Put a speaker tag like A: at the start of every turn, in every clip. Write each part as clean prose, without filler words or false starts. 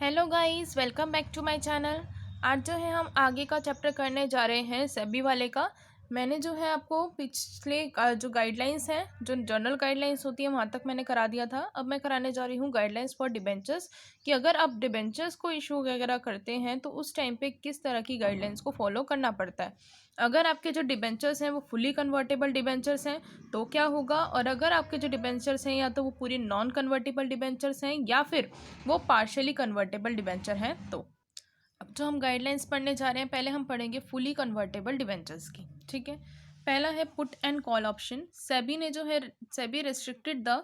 A: Hello guys, welcome back to my channel. आज जो है हम आगे का चैप्टर करने जा रहे हैं सेबी वाले का। मैंने जो है आपको पिछले जो गाइडलाइंस हैं, जो जनरल गाइडलाइंस होती है, वहाँ तक मैंने करा दिया था। अब मैं कराने जा रही हूँ गाइडलाइंस फॉर डिबेंचर्स, कि अगर आप डिबेंचर्स को इशू वगैरह करते हैं तो उस टाइम पे किस तरह की गाइडलाइंस को फॉलो करना पड़ता है। अगर आपके जो डिबेंचर्स हैं वो फुली कन्वर्टेबल डिबेंचर्स हैं तो क्या होगा, और अगर आपके जो डिबेंचर्स हैं या तो वो पूरी नॉन कन्वर्टेबल डिबेंचर्स हैं या फिर वो पार्शियली कन्वर्टेबल डिबेंचर हैं। तो अब जो हम गाइडलाइंस पढ़ने जा रहे हैं, पहले हम पढ़ेंगे फुली कन्वर्टेबल डिबेंचर्स की। ठीक है, पहला है put and call option. SEBI ने जो है, SEBI restricted the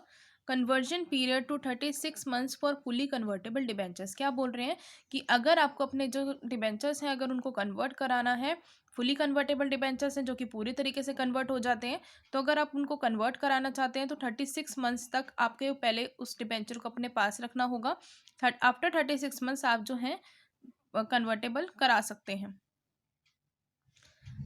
A: conversion period to 36 months for fully convertible debentures. क्या बोल रहे हैं कि अगर आपको अपने जो डिबेंचर्स हैं अगर उनको कन्वर्ट कराना है, फुली कन्वर्टेबल डिबेंचर्स हैं जो कि पूरी तरीके से कन्वर्ट हो जाते हैं, तो अगर आप उनको कन्वर्ट कराना चाहते हैं तो 36 मंथ्स तक आपके पहले उस डिबेंचर को अपने पास रखना होगा। आफ्टर 36 मंथ्स आप जो हैं कन्वर्टेबल करा सकते हैं।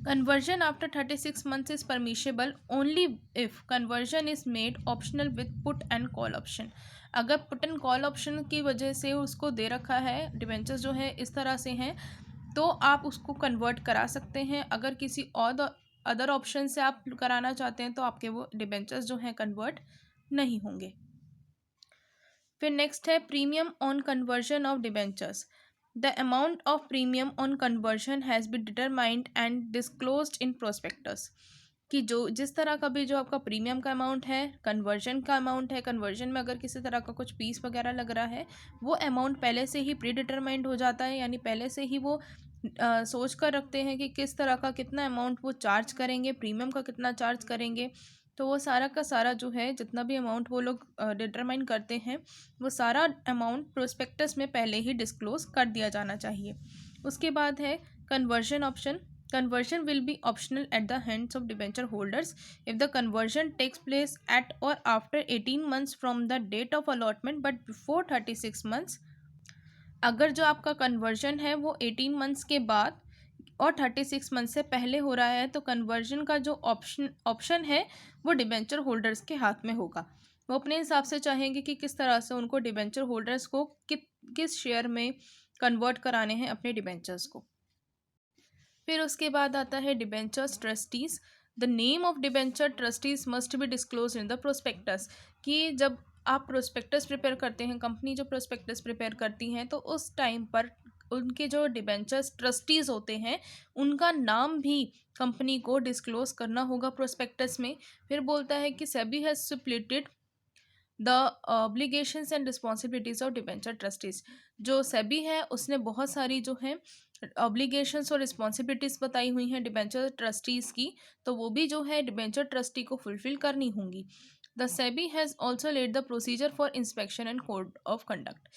A: Conversion after 36 months is permissible only if conversion is made optional with put and call option। अगर पुट एंड कॉल ऑप्शन की वजह से उसको दे रखा है, डिबेंचर्स जो है इस तरह से हैं, तो आप उसको कन्वर्ट करा सकते हैं। अगर किसी और अदर ऑप्शन से आप कराना चाहते हैं तो आपके वो डिबेंचर्स जो हैं कन्वर्ट नहीं होंगे। फिर नेक्स्ट है premium on conversion of debentures. The amount of premium on conversion has been determined and disclosed in prospectus. कि जो जिस तरह का भी जो आपका प्रीमियम का अमाउंट है, कन्वर्जन का अमाउंट है, कन्वर्जन में अगर किसी तरह का कुछ फीस वगैरह लग रहा है, वो अमाउंट पहले से ही प्री डिटरमाइंड हो जाता है। यानी पहले से ही वो सोच कर रखते हैं कि किस तरह का कितना अमाउंट वो चार्ज करेंगे, प्रीमियम का कितना चार्ज करेंगे। तो वो सारा का सारा जो है, जितना भी अमाउंट वो लोग डिटरमाइन करते हैं, वो सारा अमाउंट प्रोस्पेक्टस में पहले ही डिस्क्लोज कर दिया जाना चाहिए। उसके बाद है conversion option. Conversion will be optional at the hands of debenture holders if the conversion takes place at or after 18 months from the date of allotment but before 36 months। अगर जो आपका कन्वर्जन है वो 18 मंथ्स के बाद और 36 month से पहले हो रहा है, तो कन्वर्जन का जो ऑप्शन है वो डिबेंचर होल्डर्स के हाथ में होगा। वो अपने हिसाब से चाहेंगे कि किस तरह से उनको डिबेंचर होल्डर्स को किस शेयर में कन्वर्ट कराने हैं अपने डिबेंचर्स को। फिर उसके बाद आता है debentures trustees. The name of debenture trustees must be disclose in the prospectus. कि जब आप प्रोस्पेक्टस प्रिपेयर करते हैं, कंपनी जो प्रोस्पेक्टस प्रिपेयर करती हैं, तो उस टाइम पर उनके जो डिबेंचर्स ट्रस्टीज होते हैं उनका नाम भी कंपनी को डिस्क्लोज करना होगा प्रोस्पेक्टस में। फिर बोलता है कि SEBI has splitted the obligations and responsibilities of debenture trustees. जो सेबी है उसने बहुत सारी जो है ऑब्लिगेशंस और रिस्पॉन्सिबिलिटीज बताई हुई हैं डिबेंचर ट्रस्टीज की, तो वो भी जो है डिबेंचर ट्रस्टी को फुलफिल करनी होंगी। The SEBI has also laid the procedure for inspection and code of conduct.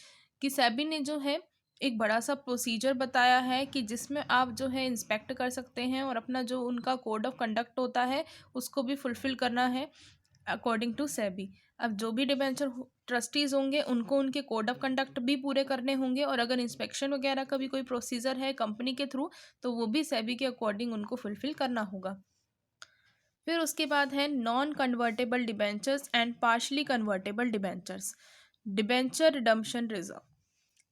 A: कि सेबी ने जो है एक बड़ा सा प्रोसीजर बताया है कि जिसमें आप जो है इंस्पेक्ट कर सकते हैं और अपना जो उनका कोड ऑफ कंडक्ट होता है उसको भी फुलफिल करना है अकॉर्डिंग टू सेबी। अब जो भी डिबेंचर ट्रस्टीज होंगे उनको उनके कोड ऑफ कंडक्ट भी पूरे करने होंगे, और अगर इंस्पेक्शन वगैरह का भी कोई प्रोसीजर है कंपनी के थ्रू तो वो भी सेबी के अकॉर्डिंग उनको फुलफिल करना होगा। फिर उसके बाद है non convertible debentures and partially convertible debentures. Debenture redemption reserve.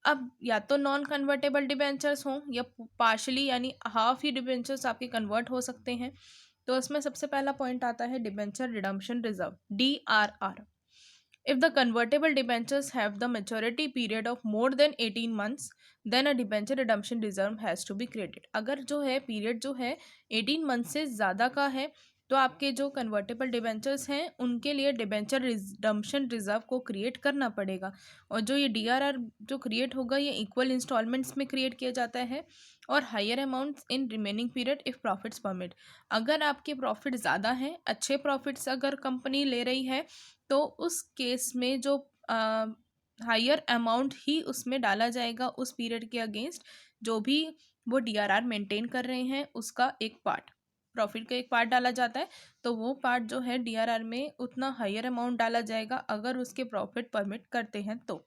A: अब या तो नॉन कन्वर्टेबल डिबेंचर्स हों या पार्शली यानी हाफ ही डिबेंचर्स आपके कन्वर्ट हो सकते हैं। तो इसमें सबसे पहला पॉइंट आता है debenture redemption reserve, DRR। If the convertible debentures have the maturity period of more than 18 months, then a debenture redemption reserve has to be created। अगर जो है पीरियड जो है 18 मंथ से ज़्यादा का है, तो आपके जो कन्वर्टेबल डिबेंचर्स हैं उनके लिए डिबेंचर रिडम्पशन रिजर्व को क्रिएट करना पड़ेगा। और जो ये DRR जो क्रिएट होगा ये इक्वल इंस्टॉलमेंट्स में क्रिएट किया जाता है और higher amounts in remaining period if profits permit. अगर आपके प्रॉफिट ज़्यादा हैं, अच्छे प्रॉफिट्स अगर कंपनी ले रही है, तो उस केस में जो हायर अमाउंट ही उसमें डाला जाएगा उस पीरियड के अगेंस्ट, जो भी वो DRR मेंटेन कर रहे हैं उसका एक पार्ट, प्रॉफिट का एक पार्ट डाला जाता है, तो वो पार्ट जो है DRR में उतना हायर अमाउंट डाला जाएगा अगर उसके प्रॉफिट परमिट करते हैं तो।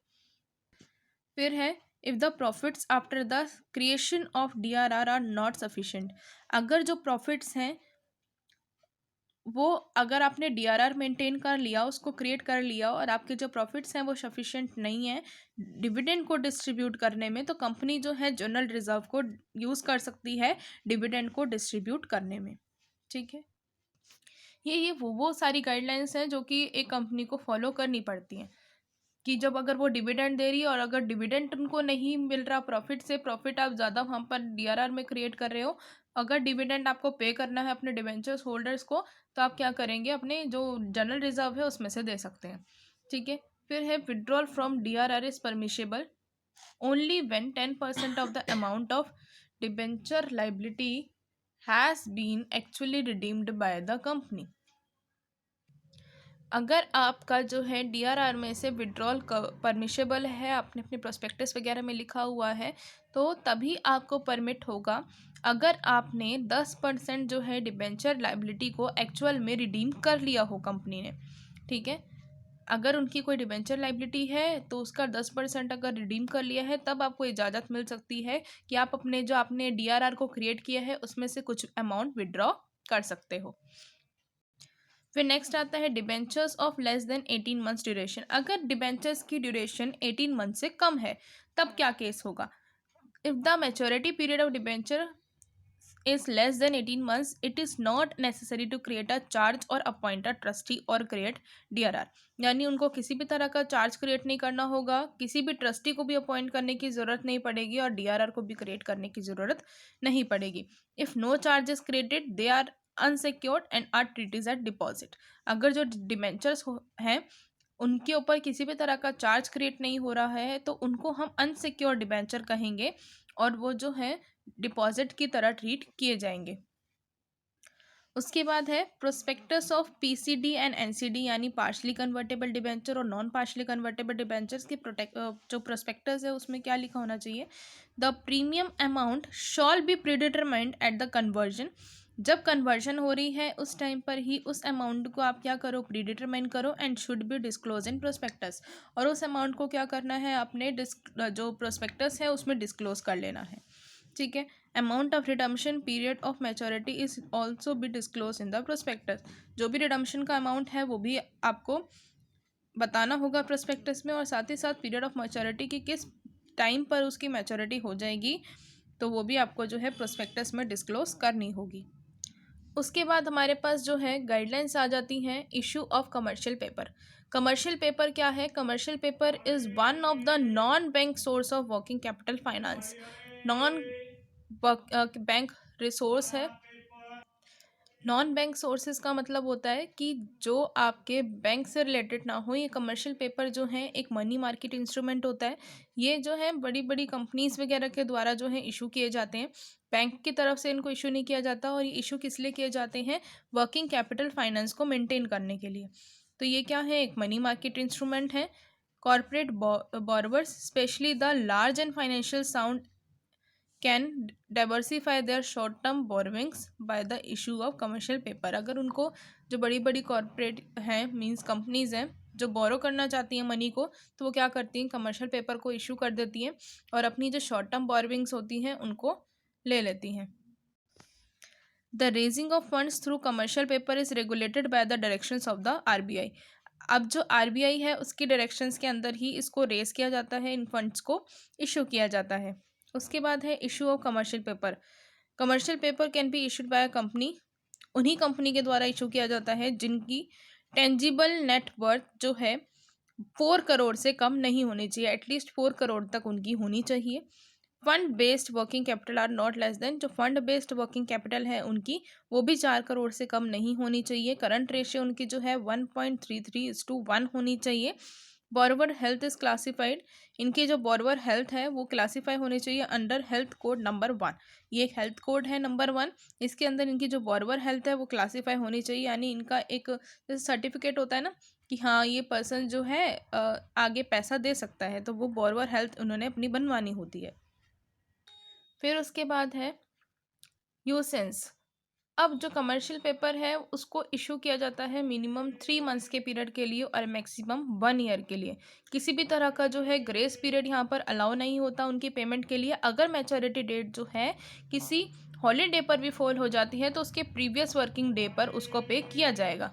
A: फिर है if the profits after the creation of DRR are not sufficient. अगर जो प्रॉफिट्स हैं वो अगर आपने डीआरआर मेंटेन कर लिया, उसको क्रिएट कर लिया और आपके जो प्रॉफिट्स हैं वो सफिशिएंट नहीं है डिविडेंड को डिस्ट्रीब्यूट करने में, तो कंपनी जो है जनरल रिजर्व को यूज़ कर सकती है डिविडेंड को डिस्ट्रीब्यूट करने में। ठीक है, ये वो सारी गाइडलाइंस हैं जो कि एक कंपनी को फॉलो करनी पड़ती हैं कि जब अगर वो डिविडेंड दे रही है और अगर डिविडेंड उनको नहीं मिल रहा प्रॉफिट से, प्रॉफिट आप ज़्यादा वहाँ पर डीआरआर में क्रिएट कर रहे हो, अगर डिविडेंड आपको पे करना है अपने डिवेंचर्स होल्डर्स को, तो आप क्या करेंगे, अपने जो जनरल रिजर्व है उसमें से दे सकते हैं। ठीक है, फिर है withdrawal from DRR is permissible only when 10% of the amount of debenture liability has been actually redeemed by the company. अगर आपका जो है डीआरआर में से विड्रॉल परमिशेबल है, आपने अपने प्रोस्पेक्टस वगैरह में लिखा हुआ है, तो तभी आपको परमिट होगा अगर आपने 10% जो है डिबेंचर लाइबिलिटी को एक्चुअल में रिडीम कर लिया हो कंपनी ने। ठीक है, अगर उनकी कोई डिबेंचर लाइबिलिटी है तो उसका 10% अगर रिडीम कर लिया है, तब आपको इजाज़त मिल सकती है कि आप अपने जो आपने डीआरआर को क्रिएट किया है उसमें से कुछ अमाउंट विड्रॉ कर सकते हो। फिर नेक्स्ट आता है debentures of less than 18 months duration. अगर डिबेंचर्स की ड्यूरेशन 18 मंथ से कम है, तब क्या केस होगा? If the maturity period of debenture is less than 18 months, it is not necessary to create a charge or appoint a trustee or create DRR। यानी उनको किसी भी तरह का चार्ज क्रिएट नहीं करना होगा, किसी भी ट्रस्टी को भी अपॉइंट करने की ज़रूरत नहीं पड़ेगी और डीआरआर को भी क्रिएट करने की ज़रूरत नहीं पड़ेगी। If no charge is created they are unsecured and are treated as deposit. अगर जो डिबेंचर्स हैं उनके ऊपर किसी भी तरह का चार्ज क्रिएट नहीं हो रहा है, तो उनको हम अनसिक्योर डिबेंचर कहेंगे और वो जो है डिपॉजिट की तरह ट्रीट किए जाएंगे। उसके बाद है prospectus of PCD and NCD, यानी पार्शली कन्वर्टेबल डिबेंचर और नॉन पार्शली कन्वर्टेबल डिबेंचर्स की जो प्रोस्पेक्टस है उसमें क्या लिखा होना चाहिए? The premium amount shawl B predetermined at the conversion. जब कन्वर्जन हो रही है उस टाइम पर ही उस अमाउंट को आप क्या करो, प्रीडिटरमाइन करो and should be disclose in prospectus. और उस अमाउंट को क्या करना है, अपने जो प्रोस्पेक्टस है उसमें डिस्क्लोज कर लेना है। ठीक है, amount of redemption period of maturity is also be disclose in the prospectus. जो भी रिडम्पशन का अमाउंट है वो भी आपको बताना होगा प्रोस्पेक्टस में, और साथ ही साथ पीरियड ऑफ मैच्योरिटी की किस टाइम पर उसकी मैच्योरिटी हो जाएगी, तो वो भी आपको जो है प्रोस्पेक्टस में डिस्क्लोज करनी होगी। उसके बाद हमारे पास जो है गाइडलाइंस आ जाती हैं issue of commercial paper. Commercial paper क्या है? Commercial paper is one of the non bank source of working capital finance. Non bank resource है। नॉन बैंक सोर्सेज का मतलब होता है कि जो आपके बैंक से रिलेटेड ना हो। ये कमर्शियल पेपर जो है एक मनी मार्केट इंस्ट्रूमेंट होता है। ये जो है बड़ी बड़ी कंपनीज वगैरह के द्वारा जो है इशू किए जाते हैं, बैंक की तरफ से इनको इशू नहीं किया जाता। और ये इशू किस लिए किए जाते हैं? वर्किंग कैपिटल फाइनेंस को मेंटेन करने के लिए। तो ये क्या है? एक मनी मार्केट इंस्ट्रूमेंट है। Corporate borrowers specially the large and financial sound can diversify their short term borrowings by the issue of commercial paper. अगर उनको जो बड़ी बड़ी कॉर्पोरेट हैं, मींस कंपनीज हैं, जो बोरो करना चाहती हैं मनी को, तो वो क्या करती हैं, कमर्शियल पेपर को इशू कर देती हैं और अपनी जो शॉर्ट टर्म बोरोविंग्स होती हैं उनको ले लेती हैं। The raising of funds through commercial paper is regulated by the directions of the RBI. अब जो आरबीआई है उसकी डायरेक्शंस के अंदर ही इसको रेज किया जाता है, इन फंड्स को इशू किया जाता है। उसके बाद है issue of commercial paper. Commercial paper can be issued by a company. उन्हीं कंपनी के द्वारा इशू किया जाता है जिनकी टेंजिबल नेट वर्थ जो है 4 करोड़ से कम नहीं होनी चाहिए, एटलीस्ट 4 करोड़ तक उनकी होनी चाहिए। Fund based working capital R not less than, जो फंड बेस्ड वर्किंग कैपिटल है उनकी वो भी 4 करोड़ से कम नहीं होनी चाहिए। करंट रेशियो उनकी जो है 1.33:1 होनी चाहिए। बोरोवर हेल्थ इज क्लासिफाइड, इनकी जो बोरोवर हेल्थ है वो क्लासीफाई होनी चाहिए अंडर हेल्थ कोड नंबर 1। ये एक हेल्थ कोड है नंबर 1, इसके अंदर इनकी जो बोरोवर हेल्थ है वो क्लासीफाई होनी चाहिए। यानी इनका एक जैसे सर्टिफिकेट होता है ना कि हाँ ये पर्सन जो है आगे पैसा दे सकता है, तो वो बोरोवर हेल्थ उन्होंने अपनी बनवानी होती है। फिर उसके बाद है यूसेंस। अब जो कमर्शियल पेपर है उसको इशू किया जाता है मिनिमम 3 मंथ्स के पीरियड के लिए और मैक्सिमम 1 ईयर के लिए। किसी भी तरह का जो है ग्रेस पीरियड यहाँ पर अलाउ नहीं होता उनकी पेमेंट के लिए। अगर मैच्योरिटी डेट जो है किसी हॉलीडे पर भी फॉल हो जाती है तो उसके प्रीवियस वर्किंग डे पर उसको पे किया जाएगा।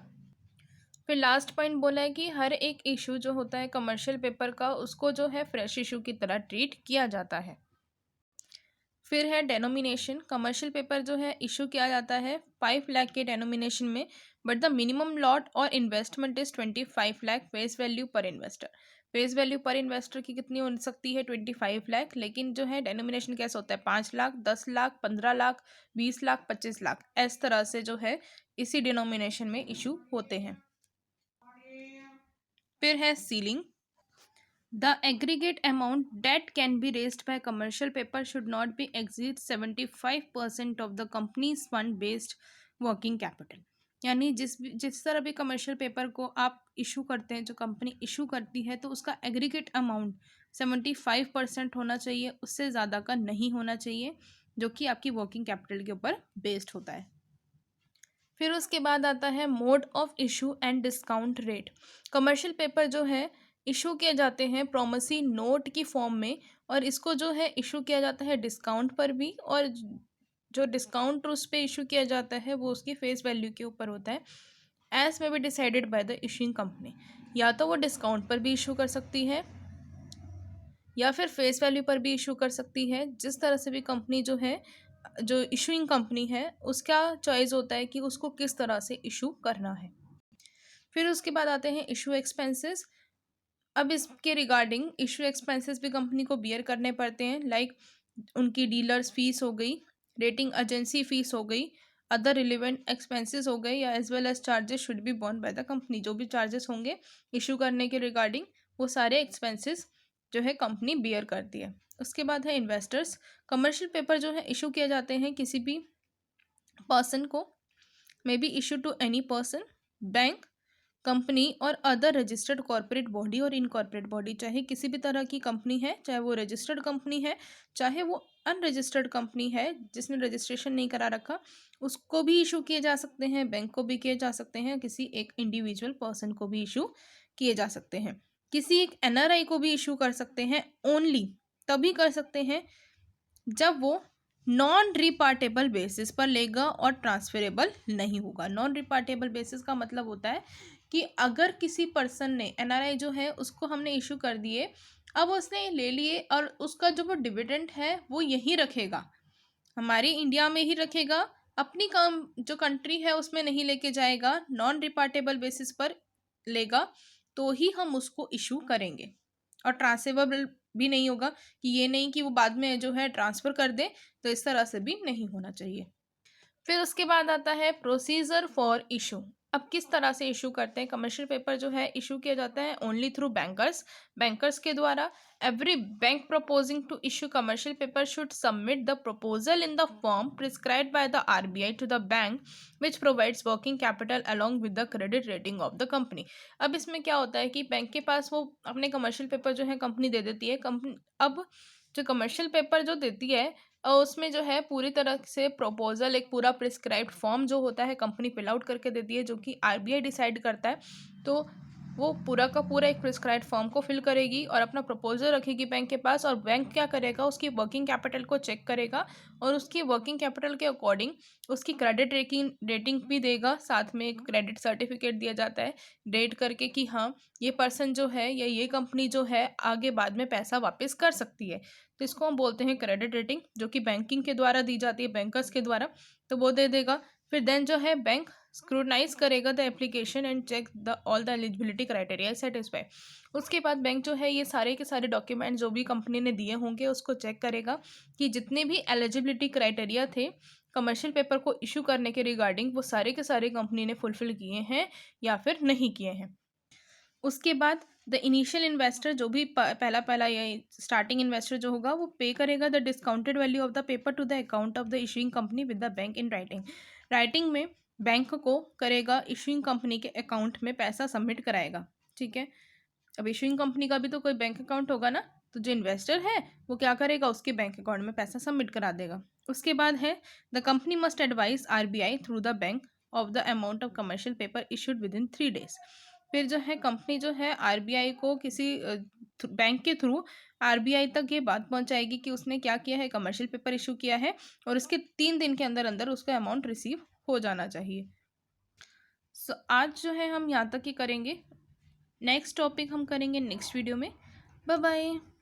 A: फिर लास्ट पॉइंट बोला है कि हर एक इशू जो होता है कमर्शियल पेपर का उसको जो है फ्रेश इशू की तरह ट्रीट किया जाता है। फिर है डेनोमिनेशन। कमर्शियल पेपर जो है इशू किया जाता है 5 लाख के डेनोमिनेशन में, बट द मिनिमम लॉट और investment is 25 lakh face value पर इन्वेस्टर। फेस वैल्यू पर इन्वेस्टर की कितनी हो सकती है 25 लाख, लेकिन जो है डेनोमिनेशन कैसे होता है 5 लाख, 10 लाख, 15 लाख, 20 लाख, 25 लाख, इस तरह से जो है इसी डिनोमिनेशन में इशू होते हैं। फिर है ceiling. The aggregate amount that can be raised by commercial paper should not be exceed 75% of the company's fund based working capital। यानी जिस तरह भी कमर्शियल पेपर को आप इशू करते हैं, जो कंपनी इशू करती है, तो उसका एग्रीगेट अमाउंट 75% होना चाहिए, उससे ज़्यादा का नहीं होना चाहिए, जो कि आपकी वर्किंग कैपिटल के ऊपर बेस्ड होता है। फिर उसके बाद आता है mode of issue and discount rate. Commercial paper जो है इशू किए जाते हैं प्रोमिसरी नोट की फॉर्म में, और इसको जो है इशू किया जाता है डिस्काउंट पर भी, और जो डिस्काउंट उस पर इशू किया जाता है वो उसकी फेस वैल्यू के ऊपर होता है। एज में be decided by the issuing company. या तो वो डिस्काउंट पर भी इशू कर सकती है या फिर फेस वैल्यू पर भी इशू कर सकती है। जिस तरह से भी कंपनी जो है, जो इशूइंग कंपनी है, उसका चॉइस होता है कि उसको किस तरह से इशू करना है। फिर उसके बाद आते हैं इशू एक्सपेंसेस। अब इसके रिगार्डिंग इशू एक्सपेंसेस भी कंपनी को बियर करने पड़ते हैं, लाइक उनकी डीलर्स फीस हो गई, रेटिंग एजेंसी फीस हो गई, अदर रिलेवेंट एक्सपेंसेस हो गए, या as well as charges should be borne by the company. जो भी चार्जेस होंगे इशू करने के रिगार्डिंग, वो सारे एक्सपेंसेस जो है कंपनी बियर करती है। उसके बाद है इन्वेस्टर्स। कमर्शियल पेपर जो है इशू किए जाते हैं किसी भी पर्सन को, may be issue to any person, bank, company और अदर रजिस्टर्ड कॉर्पोरेट बॉडी और इनकॉर्पोरेट बॉडी। चाहे किसी भी तरह की कंपनी है, चाहे वो रजिस्टर्ड कंपनी है, चाहे वो अनरजिस्टर्ड कंपनी है जिसने रजिस्ट्रेशन नहीं करा रखा, उसको भी इशू किए जा सकते हैं, बैंक को भी किए जा सकते हैं, किसी एक इंडिविजुअल पर्सन को भी इशू किए जा सकते हैं, किसी एक एनआरआई को भी इशू कर सकते हैं। ओनली तभी कर सकते हैं जब वो नॉन रिपार्टेबल बेसिस पर लेगा और ट्रांसफरेबल नहीं होगा। नॉन रिपार्टेबल बेसिस का मतलब होता है कि अगर किसी पर्सन ने, एनआरआई जो है, उसको हमने इशू कर दिए, अब उसने ले लिए और उसका जो वो डिविडेंड है वो यहीं रखेगा, हमारे इंडिया में ही रखेगा, अपनी काम जो कंट्री है उसमें नहीं लेके जाएगा, नॉन रिपार्टेबल बेसिस पर लेगा, तो ही हम उसको इशू करेंगे। और ट्रांसफरेबल भी नहीं होगा, कि ये नहीं कि वो बाद में जो है ट्रांसफ़र कर दे, तो इस तरह से भी नहीं होना चाहिए। फिर उसके बाद आता है प्रोसीजर फॉर इशू। अब किस तरह से इशू करते हैं कमर्शियल पेपर जो है इशू किया जाता है ओनली थ्रू बैंकर्स, बैंकर्स के द्वारा। Every bank proposing to issue commercial paper should submit the proposal in the form prescribed by the RBI to the bank which provides working capital along with the credit rating of the company. अब इसमें क्या होता है कि bank के पास वो अपने commercial paper जो है कंपनी दे देती है। कंपनी अब जो कमर्शियल पेपर जो देती है, उसमें जो है पूरी तरह से प्रपोजल, एक पूरा प्रिस्क्राइब्ड फॉर्म जो होता है कंपनी फिल आउट करके देती है, जो कि आरबीआई डिसाइड करता है। तो वो पूरा का पूरा एक प्रिस्क्राइब्ड फॉर्म को फिल करेगी और अपना प्रपोजल रखेगी बैंक के पास, और बैंक क्या करेगा, उसकी वर्किंग कैपिटल को चेक करेगा और उसकी वर्किंग कैपिटल के अकॉर्डिंग उसकी क्रेडिट रेटिंग भी देगा। साथ में एक क्रेडिट सर्टिफिकेट दिया जाता है डेट करके कि हाँ, ये पर्सन जो है या ये कंपनी जो है आगे बाद में पैसा वापस कर सकती है। तो इसको हम बोलते हैं क्रेडिट रेटिंग, जो कि बैंकिंग के द्वारा दी जाती है, बैंकर्स के द्वारा। तो वो दे देगा। फिर देन जो है बैंक स्क्रूटनाइज करेगा the application and check the all the eligibility criteria satisfy. उसके बाद बैंक जो है ये सारे के सारे डॉक्यूमेंट जो भी कंपनी ने दिए होंगे उसको चेक करेगा कि जितने भी एलिजिबिलिटी क्राइटेरिया थे कमर्शियल पेपर को इशू करने के रिगार्डिंग, वो सारे के सारे कंपनी ने फुलफिल किए हैं या फिर नहीं किए हैं। उसके बाद द इनिशियल इन्वेस्टर, जो भी पहला पहला या स्टार्टिंग इन्वेस्टर जो होगा, वो पे करेगा the discounted value of the paper two the account of the issuing company with the bank in writing. Writing में बैंक को करेगा इशूइंग कंपनी के अकाउंट में पैसा सबमिट कराएगा। ठीक है, अब इशूइंग कंपनी का भी तो कोई बैंक अकाउंट होगा ना, तो जो इन्वेस्टर है वो क्या करेगा, उसके बैंक अकाउंट में पैसा सबमिट करा देगा। उसके बाद है the company must advise RBI through the bank of the amount of commercial paper issued with in 3 days। फिर जो है कंपनी जो है आरबीआई को किसी बैंक के थ्रू आरबीआई तक ये बात पहुंचाएगी कि उसने क्या किया है, कमर्शियल पेपर इशू किया है, और उसके 3 दिन के अंदर अंदर उसका अमाउंट रिसीव हो जाना चाहिए। सो आज जो है हम यहाँ तक ही करेंगे। नेक्स्ट टॉपिक हम करेंगे नेक्स्ट वीडियो में। Bye bye.